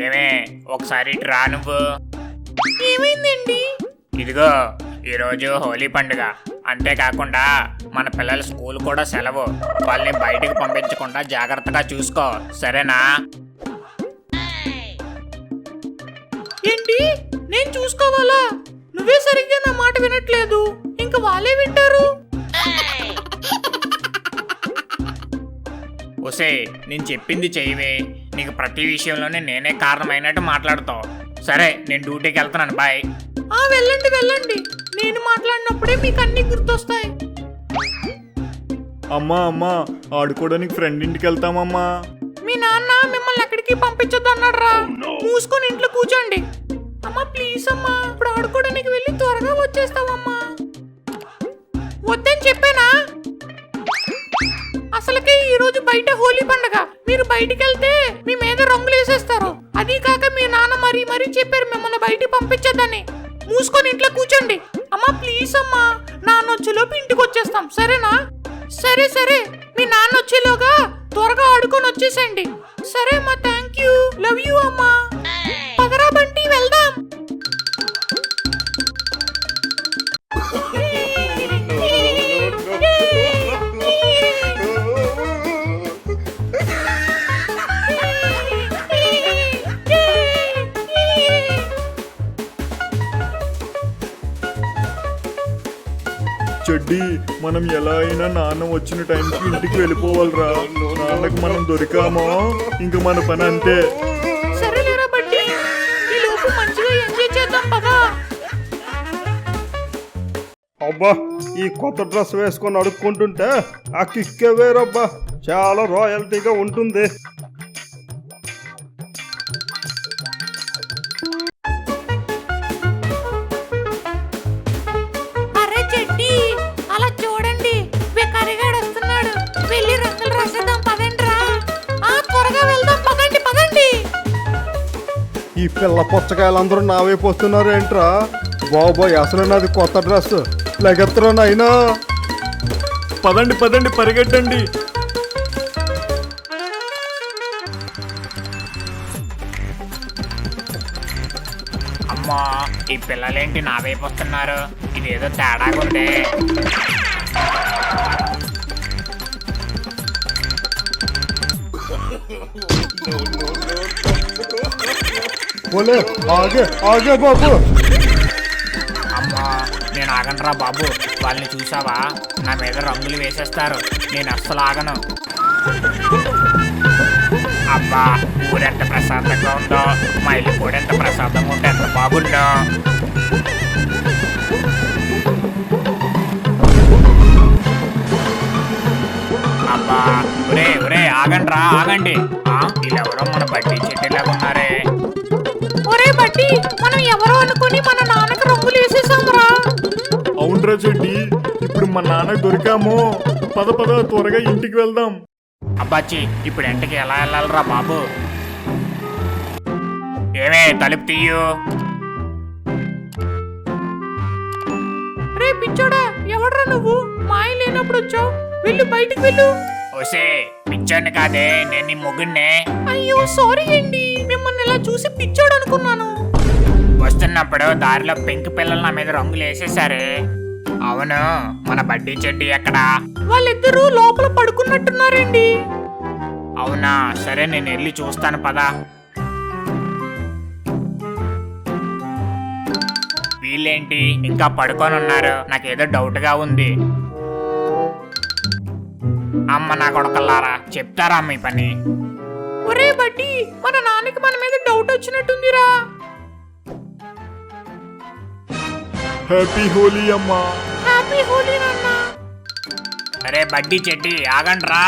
ఏమే ఒకసారి ఇటు రా నువ్వు. ఏమైందండి? ఇదిగో ఈరోజు హోలీ పండుగ, అంతేకాకుండా మన పిల్లల స్కూల్ కూడా సెలవు. వాళ్ళని బయటికి పంపించకుండా జాగ్రత్తగా చూసుకో, సరేనా? ఏంటి, నేను చూసుకోవాలా? నువ్వే సరిగ్గా నా మాట వినట్లేదు, ఇంకా వాళ్ళే వింటారు. ఒసే నేను చెప్పింది చెయ్యవే, నీకు ప్రతి విషయంలోనే నేనే కారణమైనట్టు మాట్లాడుతావు. సరే నేను డ్యూటీకి వెళ్తున్నాను, బాయ్. వెళ్ళండి వెళ్ళండి, నేను మాట్లాడినప్పుడే మీకు అన్ని గుర్తొస్తాయి. అమ్మా అమ్మా, ఆడుకోవడానికి ఫ్రెండ్ ఇంటికి వెళ్తామమ్మా. మీ నాన్న మిమ్మల్ని ఎక్కడికి పంపించొద్దు అన్నాడు రా. మూసుకొని ఇంట్లో కూర్చోండి. అమ్మా ప్లీజ్ అమ్మా, ఇప్పుడు ఆడుకోవడానికి వెళ్ళి త్వరగా వచ్చేస్తావమ్మా. వద్దని చెప్పానా? అసలుకే ఈ రోజు బయట హోలీ పండుగ, మీరు బయటికి వెళ్తే మీ మీద రంగులు వేసేస్తారు. అదీ కాక మీ నాన్న మరీ చెప్పారు మిమ్మల్ని బయటికి పంపించొద్దని. మూసుకొని ఇంట్లో కూర్చోండి. అమ్మా ప్లీజ్ అమ్మా, నాన్న వచ్చేలోపు ఇంటికి వచ్చేస్తాం, సరేనా? సరే సరే, మీ నాన్న వచ్చేలోగా త్వరగా ఆడుకొని వచ్చేసండి. సరే అమ్మా, థ్యాంక్ యూ, లవ్ యూ అమ్మా. పదరా బంటి, వెళ్దాం. చెడ్డి, మనం ఎలా అయినా నాన్న వచ్చిన టైంకి ఇంటికి వెళ్ళిపోవాలిరా. నాన్నకు మనం దొరికామో ఇంక మన పని అంతే. సరేలేరా బంటి, ఈ లోపు మంచిగా ఎంజాయ్ చేద్దాం, పదా. అబ్బా, ఈ కొత్త డ్రెస్ వేసుకొని అడుక్కుంటుంటే ఆ కిక్కే వేరబ్బా, చాలా రాయల్టీగా ఉంటుంది. అరే చెడ్డి, అలా చూడండి, బెకరిగాడు వస్తున్నాడు. వెళ్ళి రంగులు రాసేద్దాం, పదండి రా. త్వరగా వెళ్దాం, పదండి పదండి. ఈ పిల్ల పుచ్చకాయలందరూ నా వైపు వస్తున్నారు ఏంట్రా బాబోయ్, అసలు నాది కొత్త డ్రెస్. లెగెత్తరా నాయనా. పదండి పదండి, పరిగెట్టండి. అమ్మా, ఈ పిల్లలేంటి నా వైపు వస్తున్నారు? ఇదేదో తేడాగా ఉందే. బోలే, ఆగే ఆగే బాబు. అమ్మా నేను ఆగనరా బాబు, వాళ్ళని చూసావా, నా మీద రంగులు వేసేస్తారు. నేను అస్సలు ఆగను. అబ్బా, ఊరెంత ప్రశాంతంగా ఉందో, మా ఇల్లు కూడా ఎంత ప్రశాంతంగా ఉంటే ఎంత బాగుందో. అబ్బా, ఒరే ఒరే ఆగండ్రా, ఆగండి. వీళ్ళెవరో మన బడ్డీ చెట్టులాగా ఉన్నారే. ఒరే బట్టి, మనం ఎవరో అనుకుని మన నాన్నకు రంగులు వేసేసాంరా. అవునరా చెడ్డి, ఇప్పుడు మా నాన్నకు దొరికామో. పద పద, త్వరగా ఇంటికి వెళ్దాం. అబ్బాచి, ఇప్పుడు ఇంటికి ఎలా వెళ్ళాలరా బాబు? ఏమే, తలుపు తీయు. రే పిచ్చోడా, ఎవడ్రా నువ్వు? మాయ లేనప్పుడు వచ్చావు, వెళ్ళు బయటికి వెళ్ళు. ఓసే పిచ్చోడిని కాదే, నేను నీ మొగుడినే. అయ్యో సారీ అండి, మిమ్మల్ని ఇలా చూసి పిచ్చోడు అనుకున్నాను. వస్తున్నప్పుడు దారిలో పెంకి పిల్లలు నా మీద రంగులు వేసేసారే. అవును, మన బడ్డీ చెడ్డి ఎక్కడా? వాళ్ళిద్దరూ లోపల పడుకున్నట్టున్నారండి. అవునా, సరే నేను వెళ్ళి చూస్తాను, పదా. వీళ్ళేంటి ఇంకా పడుకొని ఉన్నారు? నాకేదో డౌట్ గా ఉంది. అమ్మ నా కొడకల్లారా, చెప్తారా మీ పని? ఒరే బడ్డీ, మన నాన్నకి మన మీద డౌట్ వచ్చినట్టుందిరా. హ్యాపీ హోలీ అమ్మా. హ్యాపీ హోలీ నాన్న. అరే బడ్డీ చెడ్డి, ఆగండ్రా.